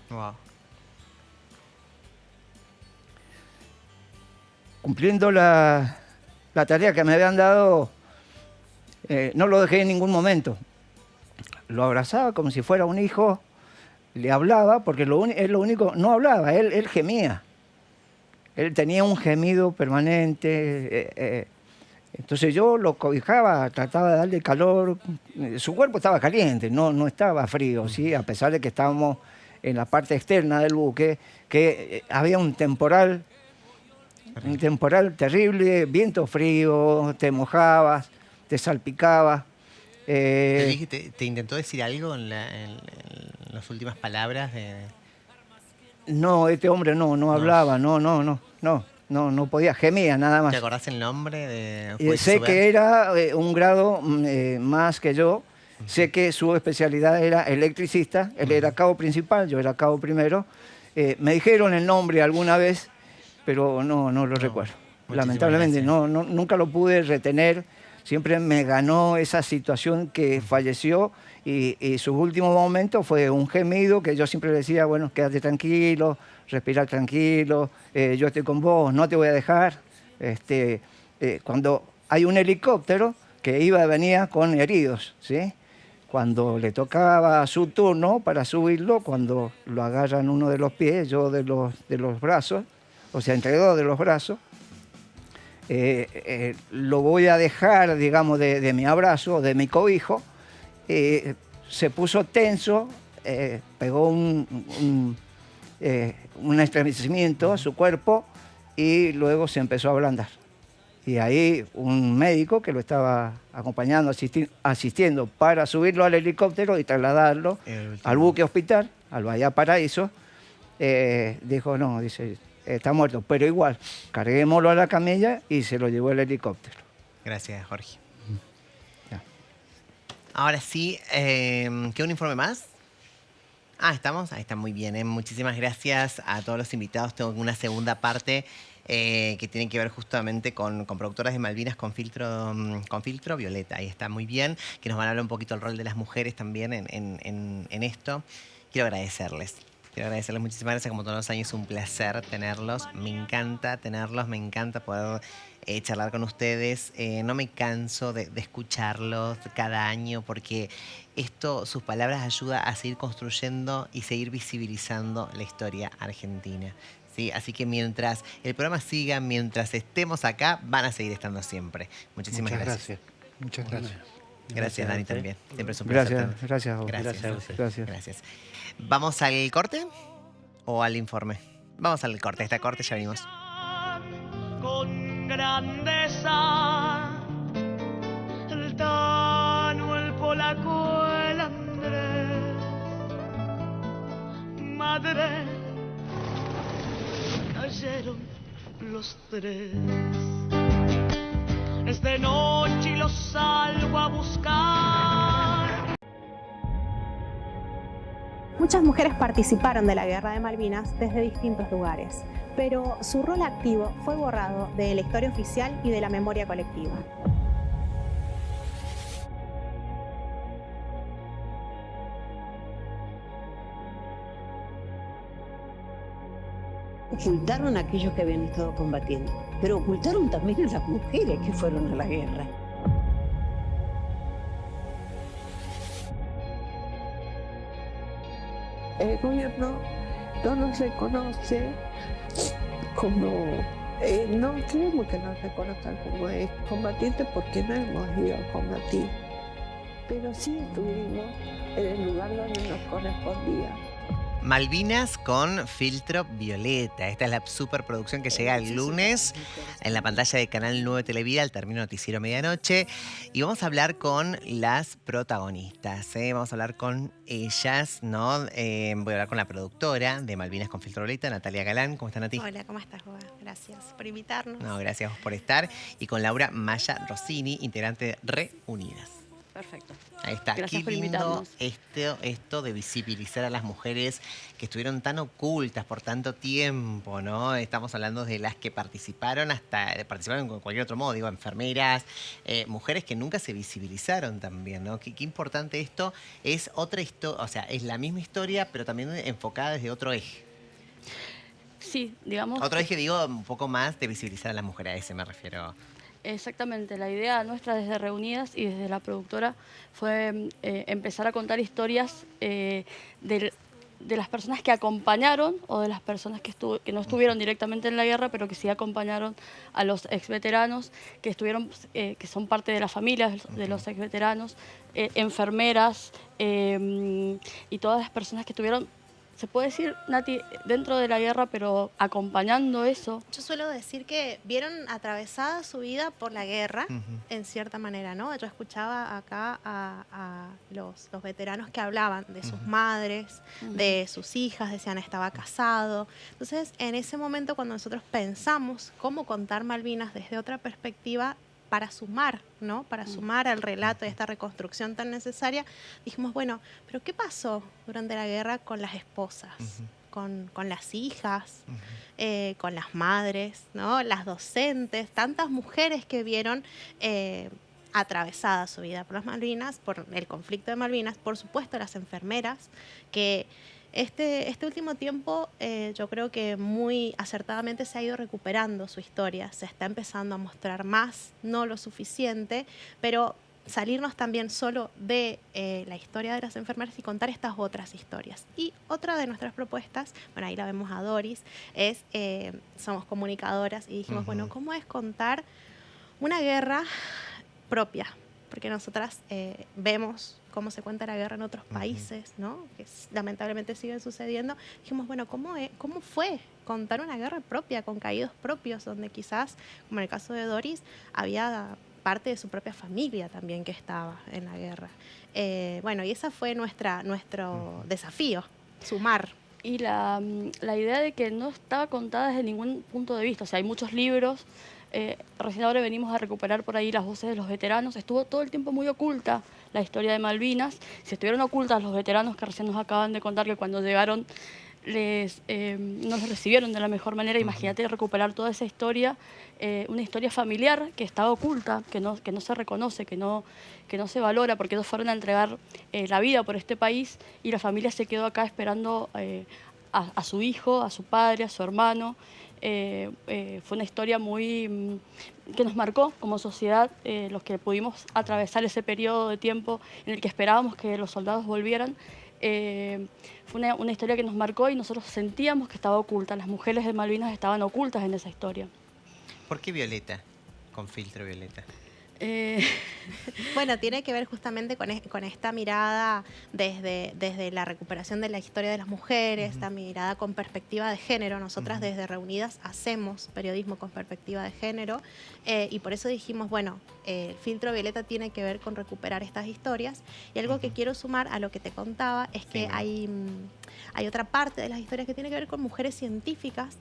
Wow. Cumpliendo la tarea que me habían dado, no lo dejé en ningún momento. Lo abrazaba como si fuera un hijo, le hablaba, porque él lo único, no hablaba, él gemía. Él tenía un gemido permanente. Entonces yo lo cobijaba, trataba de darle calor. Su cuerpo estaba caliente, no estaba frío, ¿sí? A pesar de que estábamos en la parte externa del buque, que había un temporal terrible, viento frío, te mojabas, te salpicabas. ¿Te intentó decir algo en las últimas palabras? No, este hombre no hablaba, no podía, gemía nada más. ¿Te acordás el nombre? Sé que era un grado más que yo, sé que su especialidad era electricista, él era cabo principal, yo era cabo primero. Me dijeron el nombre alguna vez, pero no lo recuerdo. Lamentablemente nunca lo pude retener. Siempre me ganó esa situación que falleció y sus últimos momentos fue un gemido que yo siempre le decía, bueno, quédate tranquilo, respira tranquilo, yo estoy con vos, no te voy a dejar. Cuando hay un helicóptero que venía con heridos, ¿sí? Cuando le tocaba su turno para subirlo, cuando lo agarran uno de los pies, yo de los brazos, o sea, entre 2 de los brazos, lo voy a dejar, digamos, de mi abrazo, de mi cobijo. Se puso tenso, pegó un estremecimiento a su cuerpo y luego se empezó a ablandar. Y ahí un médico que lo estaba acompañando, asistiendo para subirlo al helicóptero y trasladarlo al buque hospital, al Bahía Paraíso, dijo, no, dice, está muerto, pero igual, carguémoslo a la camilla y se lo llevó el helicóptero. Gracias, Jorge. Ya. Ahora sí, ¿qué un informe más? ¿Estamos? Ahí está, muy bien. Muchísimas gracias a todos los invitados. Tengo una segunda parte que tiene que ver justamente con productoras de Malvinas con filtro violeta. Ahí está, muy bien. Que nos van a hablar un poquito del rol de las mujeres también en esto. Quiero agradecerles. Muchísimas gracias. Como todos los años, es un placer tenerlos. Me encanta tenerlos, me encanta poder charlar con ustedes. No me canso de escucharlos cada año porque sus palabras ayudan a seguir construyendo y seguir visibilizando la historia argentina. ¿Sí? Así que mientras el programa siga, mientras estemos acá, van a seguir estando siempre. Muchísimas gracias. Muchas gracias. Gracias, Dani, también. Siempre es un placer. Gracias a vos. Gracias. ¿Vamos al corte o al informe? Vamos al corte. Este corte ya venimos. Con grandeza, el Tano, el Polaco, el Andrés, madre, cayeron los tres. Es de noche y los salgo a buscar. Muchas mujeres participaron de la Guerra de Malvinas desde distintos lugares, pero su rol activo fue borrado de la historia oficial y de la memoria colectiva. Ocultaron a aquellos que habían estado combatiendo, pero ocultaron también a las mujeres que fueron a la guerra. El gobierno no nos reconoce como, no queremos que nos reconozcan como combatientes porque no hemos ido a combatir, pero sí estuvimos en el lugar donde nos correspondía. Malvinas con filtro violeta. Esta es la superproducción que llega el lunes en la pantalla de Canal 9 Televida al término noticiero medianoche. Y vamos a hablar con las protagonistas. Vamos a hablar con ellas, ¿no? Voy a hablar con la productora de Malvinas con filtro violeta, Natalia Galán. ¿Cómo está, Nati? Hola, ¿cómo estás, Boa? Gracias por invitarnos. No, gracias por estar. Y con Laura Maya Rossini, integrante de Reunidas. Perfecto. Ahí está. Gracias Qué por lindo invitarnos. esto de visibilizar a las mujeres que estuvieron tan ocultas por tanto tiempo, ¿no? Estamos hablando de las que participaron participaron con cualquier otro modo, digo, enfermeras, mujeres que nunca se visibilizaron también, ¿no? Qué importante esto. Es otra historia, o sea, es la misma historia, pero también enfocada desde otro eje. Sí, digamos. Otro eje, digo, un poco más de visibilizar a las mujeres, a ese me refiero. Exactamente, la idea nuestra desde Reunidas y desde la productora fue empezar a contar historias de las personas que acompañaron o de las personas que no estuvieron directamente en la guerra, pero que sí acompañaron a los exveteranos, que estuvieron, que son parte de la familia de los exveteranos, enfermeras y todas las personas que estuvieron, se puede decir, Nati, dentro de la guerra, pero acompañando eso. Yo suelo decir que vieron atravesada su vida por la guerra, en cierta manera, ¿no? Yo escuchaba acá a los veteranos que hablaban de sus madres, de sus hijas, decían estaba casado. Entonces, en ese momento, cuando nosotros pensamos cómo contar Malvinas desde otra perspectiva, para sumar, ¿no? Para sumar al relato de esta reconstrucción tan necesaria, dijimos, bueno, pero ¿qué pasó durante la guerra con las esposas, con las hijas, con las madres, ¿no? Las docentes, tantas mujeres que vieron atravesada su vida por las Malvinas, por el conflicto de Malvinas, por supuesto las enfermeras, que este último tiempo yo creo que muy acertadamente se ha ido recuperando su historia, se está empezando a mostrar más, no lo suficiente, pero salirnos también solo de la historia de las enfermeras y contar estas otras historias. Y otra de nuestras propuestas, bueno, ahí la vemos a Doris, es, somos comunicadoras y dijimos, bueno, ¿cómo es contar una guerra propia? Porque nosotras vemos cómo se cuenta la guerra en otros países, ¿no? Que lamentablemente siguen sucediendo. Dijimos, bueno, ¿cómo fue contar una guerra propia, con caídos propios, donde quizás, como en el caso de Doris, había parte de su propia familia también que estaba en la guerra? Bueno, y ese fue nuestro desafío, sumar. Y la idea de que no estaba contada desde ningún punto de vista. O sea, hay muchos libros. Recién ahora venimos a recuperar por ahí las voces de los veteranos. Estuvo todo el tiempo muy oculta la historia de Malvinas. Si estuvieron ocultas los veteranos que recién nos acaban de contar que cuando llegaron no los recibieron de la mejor manera, imagínate recuperar toda esa historia, una historia familiar que estaba oculta, que no se reconoce, que no se valora, porque ellos fueron a entregar la vida por este país y la familia se quedó acá esperando a su hijo, a su padre, a su hermano. Fue una historia muy que nos marcó como sociedad, los que pudimos atravesar ese periodo de tiempo en el que esperábamos que los soldados volvieran. Fue una historia que nos marcó y nosotros sentíamos que estaba oculta. Las mujeres de Malvinas estaban ocultas en esa historia. ¿Por qué violeta? Con filtro violeta. Bueno, tiene que ver justamente con esta mirada desde la recuperación de la historia de las mujeres, esta mirada con perspectiva de género. Nosotras desde Reunidas hacemos periodismo con perspectiva de género y por eso dijimos, bueno, el filtro violeta tiene que ver con recuperar estas historias. Y algo que quiero sumar a lo que te contaba es que hay otra parte de las historias que tiene que ver con mujeres científicas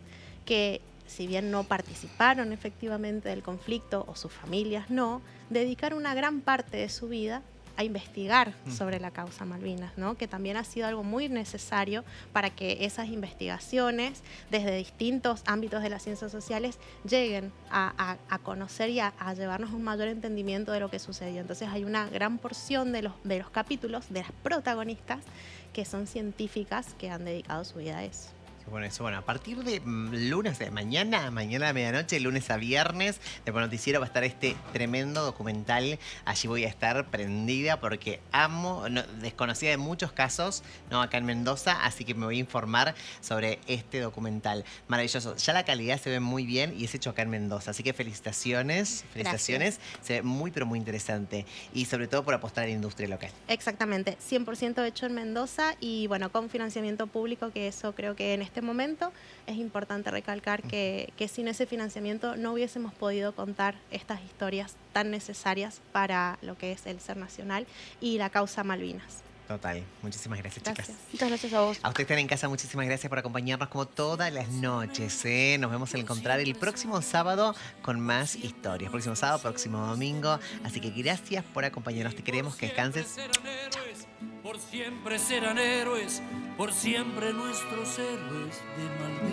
que, si bien no participaron efectivamente del conflicto o sus familias no, dedicaron una gran parte de su vida a investigar sobre la causa Malvinas, ¿no? Que también ha sido algo muy necesario para que esas investigaciones desde distintos ámbitos de las ciencias sociales lleguen a conocer y a llevarnos un mayor entendimiento de lo que sucedió. Entonces hay una gran porción de los capítulos, de las protagonistas, que son científicas que han dedicado su vida a eso. Bueno, eso, bueno, a partir de lunes, de mañana a medianoche, lunes a viernes, después del noticiero va a estar este tremendo documental. Allí voy a estar prendida porque amo, desconocida de muchos casos, ¿no? Acá en Mendoza, así que me voy a informar sobre este documental. Maravilloso. Ya la calidad se ve muy bien y es hecho acá en Mendoza, así que felicitaciones. Gracias. Se ve muy, pero muy interesante. Y sobre todo por apostar a la industria local. Exactamente, 100% hecho en Mendoza y bueno, con financiamiento público, que eso creo que en este momento es importante recalcar que sin ese financiamiento no hubiésemos podido contar estas historias tan necesarias para lo que es el ser nacional y la causa Malvinas. Total. Muchísimas gracias, chicas. Muchas gracias a vos. A ustedes que están en casa, muchísimas gracias por acompañarnos como todas las noches, ¿eh? Nos vemos a encontrar el próximo sábado con más historias. Próximo sábado, próximo domingo. Así que gracias por acompañarnos. Te queremos, que descanses. Por siempre serán héroes, por siempre nuestros héroes de Malvinas.